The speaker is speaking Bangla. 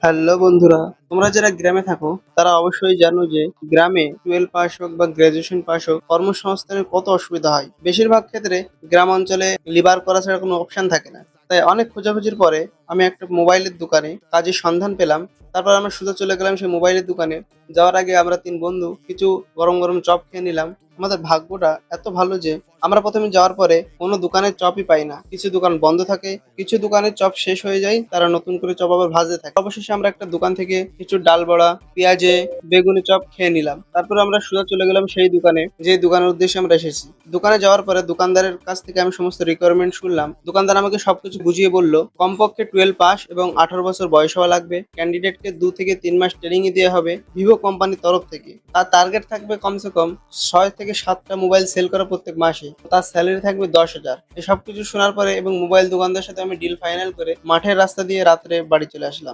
হ্যালো বন্ধুরা, তোমরা যারা গ্রামে থাকো তারা অবশ্যই জানো যে গ্রামে 12 পাস হোক বা গ্রাজুয়েশন পাস হোক কর্মসংস্থানের কত অসুবিধা হয়। বেশিরভাগ ক্ষেত্রে গ্রাম অঞ্চলে লিভার করা ছাড়া কোনো অপশন থাকে না। তাই অনেক খোঁজাখুঁজির পরে আমি একটা মোবাইলের দোকানে কাজের সন্ধান পেলাম। তারপর আমরা সোজা চলে গেলাম সেই মোবাইলের দোকানে। যাওয়ার আগে আমরা তিন বন্ধু কিছু গরম গরম চপ খেয়ে নিলাম। আমাদের ভাগ্যটা এত ভালো যে আমরা প্রথমে যাওয়ার পরে কোনো দোকানের চপই পাই না, কিছু দোকান বন্ধ থাকে, কিছু দোকানের চপ শেষ হয়ে যায়, তারা নতুন করে চপ আবার ভাজতে থাকে। অবশেষে আমরা একটা দোকান থেকে কিছু ডাল বড়া, পেঁয়াজে বেগুনি চপ খেয়ে নিলাম। তারপর আমরা সোজা চলে গেলাম সেই দোকানে, যে দোকানের উদ্দেশ্যে আমরা এসেছি। দোকানে যাওয়ার পরে দোকানদারের কাছ থেকে আমি সমস্ত রিকোয়ারমেন্ট শুনলাম। দোকানদার আমাকে সবকিছু বুঝিয়ে বলল কমপক্ষে 12 পাস এবং 18 বছর বয়স হওয়া লাগবে, ক্যান্ডিডেটকে 2 থেকে 3 মাস ট্রেনিং দেওয়া হবে ভিভো কোম্পানির তরফ থেকে। তার টার্গেট থাকবে কমসে কম 6 থেকে 7টা মোবাইল সেল করা প্রত্যেক মাসে। তার স্যালারি থাকবে 10,000। এই সবকিছু শোনার পরে এবং মোবাইল দোকানদারের সাথে আমি ডিল ফাইনাল করে মাঠের রাস্তা দিয়ে রাত্রে বাড়ি চলে আসলাম।